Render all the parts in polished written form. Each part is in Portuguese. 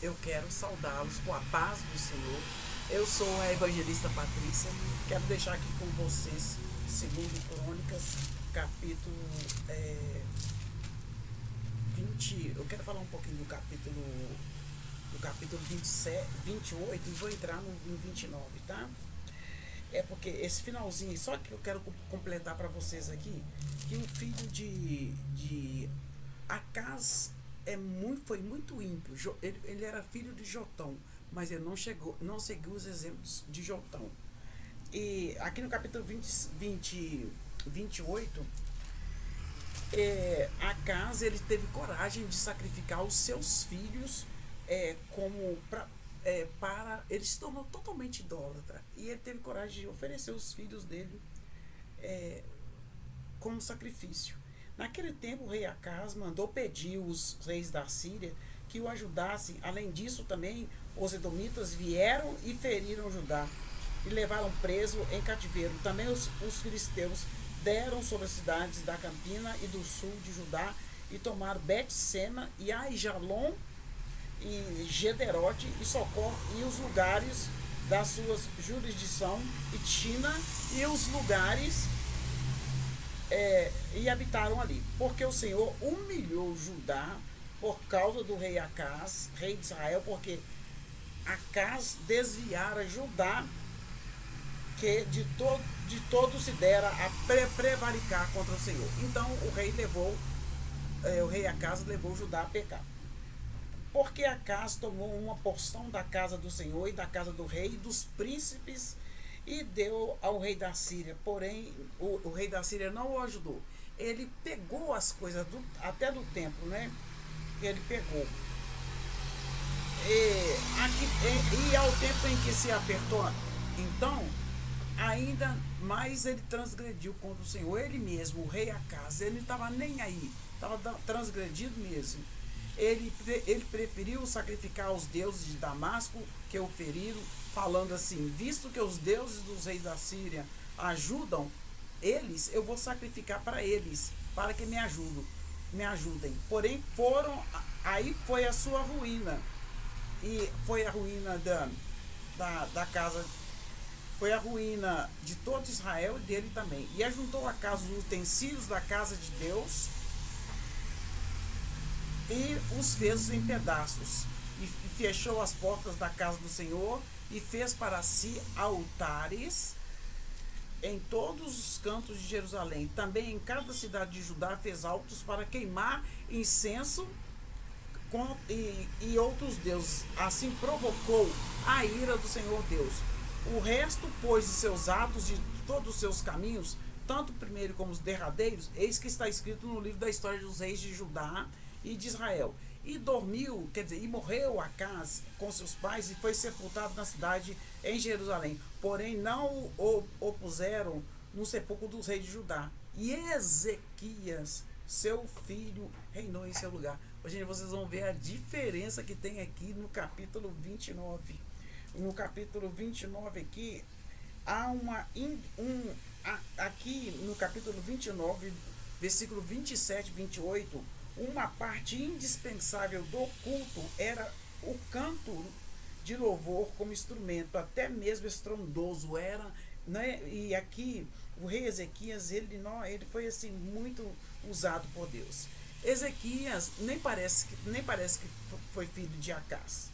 Eu quero saudá-los com a paz do Senhor. Eu sou a evangelista Patrícia. Quero deixar aqui com vocês, segundo Crônicas, capítulo 20. Eu quero falar um pouquinho do capítulo 27, 28 e vou entrar no 29, tá? É porque esse finalzinho, só que eu quero completar para vocês aqui, que o filho de Acaz foi muito ímpio. Ele era filho de Jotão, mas ele não seguiu os exemplos de Jotão. E aqui no capítulo 28, Acaz ele teve coragem de sacrificar os seus filhos como para ele se tornou totalmente idólatra e ele teve coragem de oferecer os filhos dele como sacrifício. Naquele tempo, o rei Acaz mandou pedir os reis da Síria que o ajudassem. Além disso, também os edomitas vieram e feriram Judá e levaram preso em cativeiro. Também os filisteus deram sobre as cidades da Campina e do sul de Judá e tomaram Bet-Sema e Aijalon e Gederote e Socó e os lugares da sua jurisdição e Tina e os lugares e habitaram ali, porque o Senhor humilhou Judá por causa do rei Acaz, rei de Israel, porque Acaz desviara Judá, que de todo se dera a prevaricar contra o Senhor. Então o rei Acaz levou Judá a pecar. Porque Acaz tomou uma porção da casa do Senhor e da casa do rei e dos príncipes e deu ao rei da Síria. Porém, o rei da Síria não o ajudou. Ele pegou as coisas até do templo, né? Ele pegou. E ao tempo em que se apertou, então, ainda mais ele transgrediu contra o Senhor. Ele mesmo, o rei Acaz, ele não estava nem aí. Estava transgredido mesmo. Ele preferiu sacrificar aos deuses de Damasco que o feriram, falando assim: visto que os deuses dos reis da Síria ajudam eles, eu vou sacrificar para eles, para que me ajudem. Porém aí foi a sua ruína, e foi a ruína da casa, foi a ruína de todo Israel e dele também. E ajuntou a casa os utensílios da casa de Deus e os fez em pedaços, e fechou as portas da casa do Senhor, e fez para si altares em todos os cantos de Jerusalém. Também em cada cidade de Judá fez altos para queimar incenso e outros deuses. Assim provocou a ira do Senhor Deus. O resto, pois, de seus atos e de todos os seus caminhos, tanto o primeiro como os derradeiros, eis que está escrito no livro da história dos reis de Judá e de Israel. E morreu Acaz com seus pais e foi sepultado na cidade em Jerusalém. Porém não o puseram no sepulcro dos reis de Judá. E Ezequias, seu filho, reinou em seu lugar. Gente, vocês vão ver a diferença que tem aqui no capítulo 29. No capítulo 29 aqui, há aqui no capítulo 29, versículo 27 e 28, uma parte indispensável do culto era o canto de louvor como instrumento, até mesmo estrondoso era, né? E aqui o rei Ezequias, ele foi assim muito usado por Deus. Ezequias nem parece que foi filho de Acaz.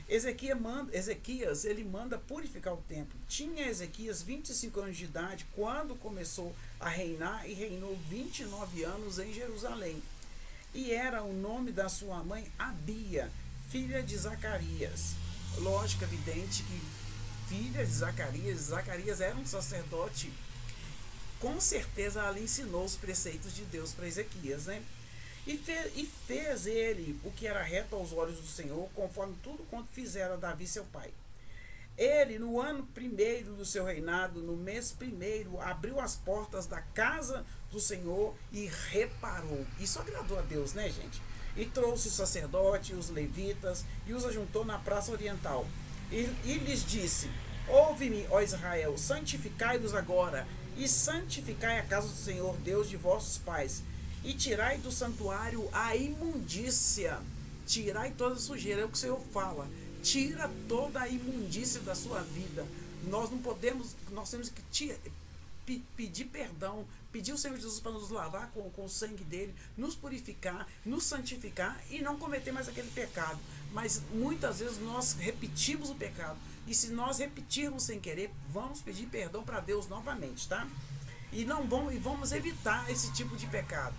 Ezequias ele manda purificar o templo. Tinha Ezequias 25 anos de idade quando começou a reinar, e reinou 29 anos em Jerusalém. E era o nome da sua mãe Abia, filha de Zacarias. Lógico, evidente que filha de Zacarias era um sacerdote. Com certeza ela ensinou os preceitos de Deus para Ezequias, né? E fez ele o que era reto aos olhos do Senhor, conforme tudo quanto fizera Davi seu pai. Ele, no ano primeiro do seu reinado, no mês primeiro, abriu as portas da casa do Senhor e reparou. Isso agradou a Deus, né, gente? E trouxe o sacerdote, os levitas, e os ajuntou na praça oriental. E lhes disse: ouve-me, ó Israel, santificai-vos agora, e santificai a casa do Senhor, Deus de vossos pais, e tirai do santuário a imundícia, tirai toda a sujeira, é o que o Senhor fala. Tira toda a imundícia da sua vida. Nós não podemos, nós temos que pedir perdão, pedir ao Senhor Jesus para nos lavar com o sangue dele, nos purificar, nos santificar e não cometer mais aquele pecado. Mas muitas vezes nós repetimos o pecado. E se nós repetirmos sem querer, vamos pedir perdão para Deus novamente, tá? E vamos evitar esse tipo de pecado.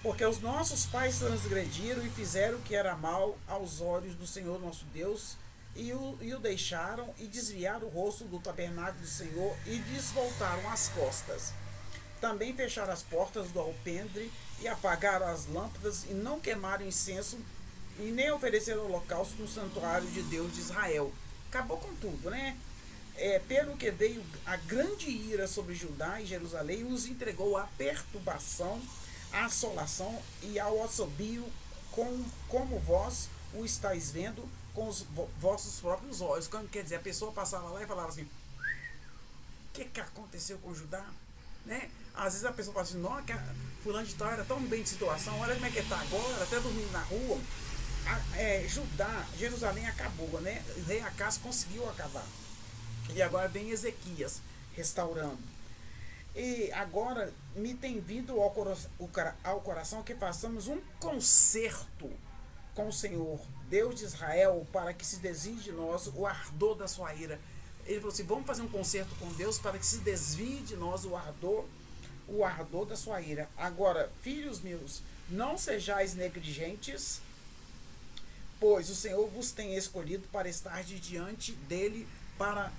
Porque os nossos pais transgrediram e fizeram o que era mal aos olhos do Senhor nosso Deus, e o deixaram e desviaram o rosto do tabernáculo do Senhor e desvoltaram as costas. Também fecharam as portas do alpendre e apagaram as lâmpadas e não queimaram incenso e nem ofereceram holocausto no santuário de Deus de Israel. Acabou com tudo, né? Pelo que veio a grande ira sobre Judá e Jerusalém, os entregou à perturbação, à assolação e ao assobio, como vós o estáis vendo com os vossos próprios olhos. Quer dizer, a pessoa passava lá e falava assim: o que aconteceu com Judá? Né? Às vezes a pessoa fala assim: não, que fulano de tal era tão bem de situação, olha como é que está agora, até dormindo na rua. Jerusalém acabou, né? O rei Acás conseguiu acabar. E agora vem Ezequias restaurando. E agora me tem vindo ao coração que façamos um concerto com o Senhor, Deus de Israel, para que se desvie de nós o ardor da sua ira. Ele falou assim: vamos fazer um concerto com Deus para que se desvie de nós o ardor da sua ira. Agora, filhos meus, não sejais negligentes, pois o Senhor vos tem escolhido para estar diante dele, para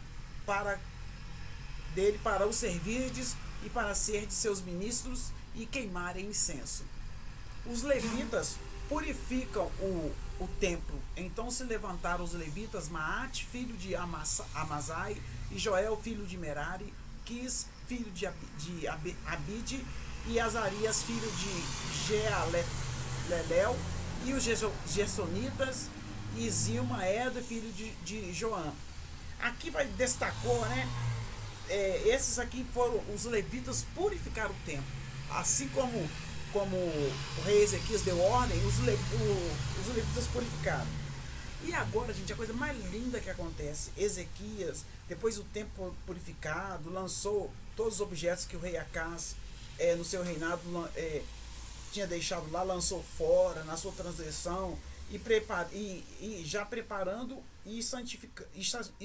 o servirdes e para ser de seus ministros e queimarem incenso. Os levitas purificam o templo. Então se levantaram os levitas, Maate, filho de Amazai, e Joel, filho de Merari, Quis, filho de Abide, e Azarias, filho de Jealelel, e os Gersonitas, e Zilma, Edo, filho de Joã. Aqui destacou, né? Esses aqui foram os levitas, purificaram o templo. Assim como o rei Ezequias deu ordem, os levitas purificaram. E agora, gente, a coisa mais linda que acontece: Ezequias, depois do templo purificado, lançou todos os objetos que o rei Acás, no seu reinado, tinha deixado lá, lançou fora, na sua transgressão, e já preparando e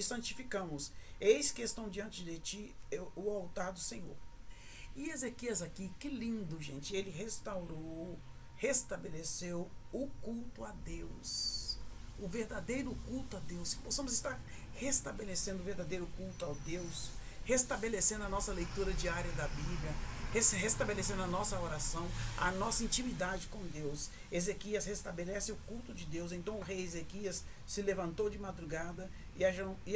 santificamos. Eis que estão diante de ti o altar do Senhor. E Ezequias aqui, que lindo, gente, ele restabeleceu o culto a Deus, o verdadeiro culto a Deus, que possamos estar restabelecendo o verdadeiro culto a Deus, restabelecendo a nossa leitura diária da Bíblia, restabelecendo a nossa oração, a nossa intimidade com Deus. Ezequias restabelece o culto de Deus. Então o rei Ezequias se levantou de madrugada e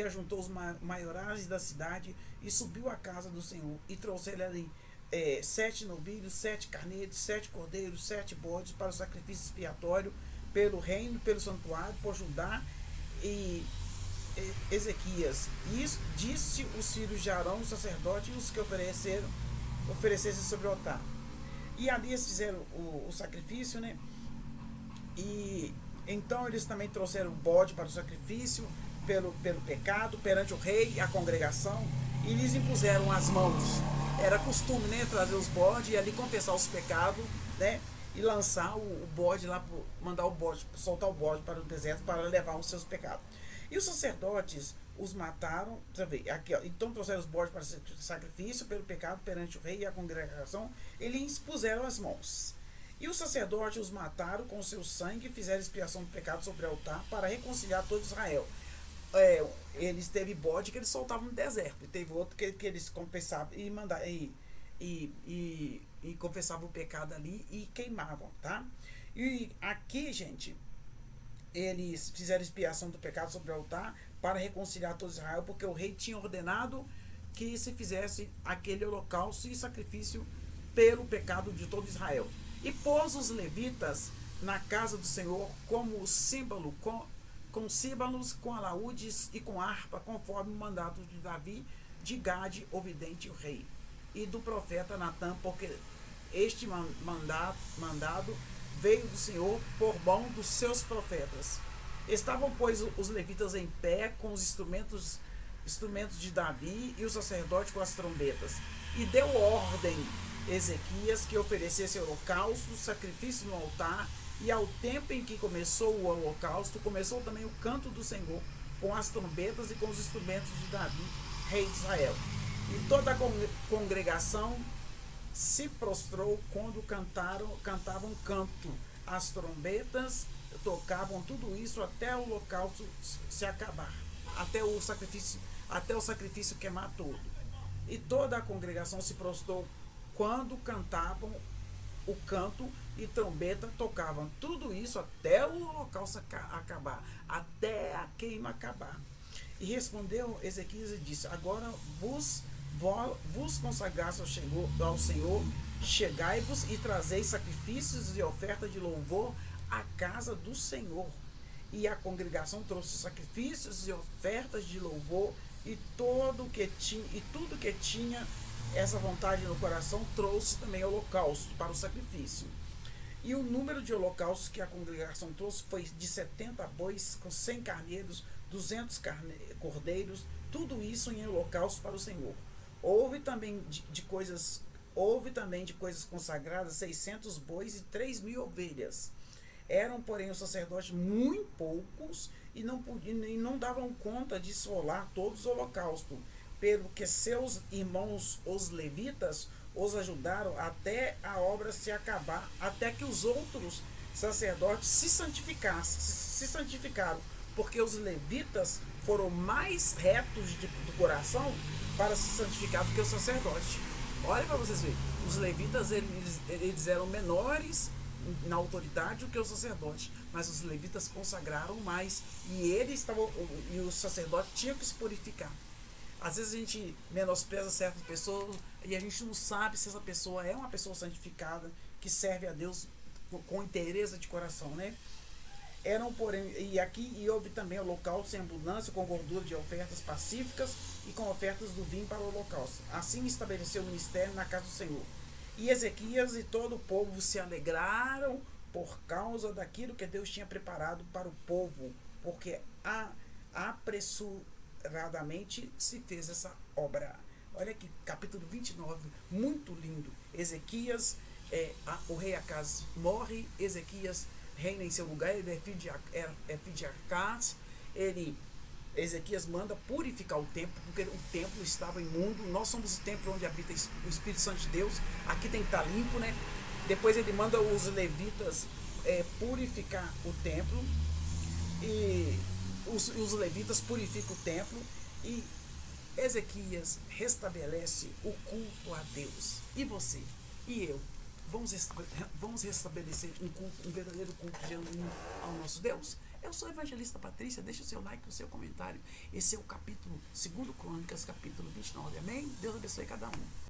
ajuntou os maiorais da cidade e subiu à casa do Senhor e trouxeram ali 7 novilhos, 7 carneiros, 7 cordeiros, 7 bodes para o sacrifício expiatório pelo reino, pelo santuário, por Judá e Ezequias. E isso disse os filhos de Arão, os sacerdotes, e os que oferecessem sobre o altar. E ali eles fizeram o sacrifício, né? E então eles também trouxeram o bode para o sacrifício pelo pecado perante o rei e a congregação, e lhes impuseram as mãos. Era costume, né, trazer os bodes e ali confessar os pecados, né, e lançar o bode lá, mandar o bode, soltar o bode para o deserto para levar os seus pecados. E os sacerdotes os mataram, aqui, ó, então trouxeram os bodes para o sacrifício pelo pecado perante o rei e a congregação, eles puseram as mãos. E os sacerdotes os mataram com o seu sangue e fizeram expiação do pecado sobre o altar para reconciliar todo Israel. Eles teve bode que eles soltavam no deserto, e teve outro que eles confessavam e confessavam o pecado ali e queimavam, tá? E aqui, gente, eles fizeram expiação do pecado sobre o altar para reconciliar todo Israel, porque o rei tinha ordenado que se fizesse aquele holocausto e sacrifício pelo pecado de todo Israel. E pôs os levitas na casa do Senhor como símbolo, com símbolos, com alaúdes e com harpa, conforme o mandato de Davi, de Gade, o vidente, o rei, e do profeta Natã, porque este mandado veio do Senhor por mão dos seus profetas. Estavam, pois, os levitas em pé com os instrumentos de Davi e o sacerdote com as trombetas. E deu ordem Ezequias que oferecesse holocausto, sacrifício no altar, e ao tempo em que começou o holocausto, começou também o canto do Senhor, com as trombetas e com os instrumentos de Davi, rei de Israel. E toda a congregação se prostrou quando cantavam canto. As trombetas tocavam tudo isso até o holocausto se acabar, até o sacrifício queimar todo. E toda a congregação se prostrou quando cantavam o canto e trombeta tocavam. Tudo isso até o holocausto acabar, até a queima acabar. E respondeu Ezequias e disse: agora vos consagraste ao Senhor, chegai-vos e trazeis sacrifícios e oferta de louvor à casa do Senhor. E a congregação trouxe sacrifícios e ofertas de louvor, e tudo que tinha essa vontade no coração trouxe também holocausto para o sacrifício. E o número de holocaustos que a congregação trouxe foi de 70 bois, com 100 carneiros, 200 cordeiros, tudo isso em holocausto para o Senhor. Houve também de coisas consagradas 600 bois e 3.000 ovelhas. Eram, porém, os sacerdotes muito poucos e não davam conta de esfolar todos os holocaustos, pelo que seus irmãos, os levitas, os ajudaram até a obra se acabar, até que os outros sacerdotes se santificaram, porque os levitas foram mais retos do coração para se santificar do que o sacerdote. Olha para vocês verem, os levitas eles eram menores na autoridade do que o sacerdote, mas os levitas consagraram mais, e o sacerdote tinha que se purificar. Às vezes a gente menospreza certas pessoas e a gente não sabe se essa pessoa é uma pessoa santificada, que serve a Deus com inteireza de coração, né? E houve também holocausto em abundância, com gordura de ofertas pacíficas e com ofertas do vinho para o holocausto. Assim estabeleceu o ministério na casa do Senhor. E Ezequias e todo o povo se alegraram por causa daquilo que Deus tinha preparado para o povo, porque apressuradamente se fez essa obra. Olha aqui, capítulo 29, muito lindo. Ezequias, o rei Acaz morre, Ezequias reina em seu lugar, ele é filho de Acaz. Ezequias manda purificar o templo, porque o templo estava imundo. Nós somos o templo onde habita o Espírito Santo de Deus, aqui tem que estar limpo, né? Depois ele manda os levitas purificar o templo, e os levitas purificam o templo, e Ezequias restabelece o culto a Deus. E você e eu vamos restabelecer um verdadeiro culto genuíno ao nosso Deus? Eu sou a evangelista Patrícia, deixa o seu like, o seu comentário. Esse é o capítulo 2 Crônicas, capítulo 29. Amém? Deus abençoe cada um.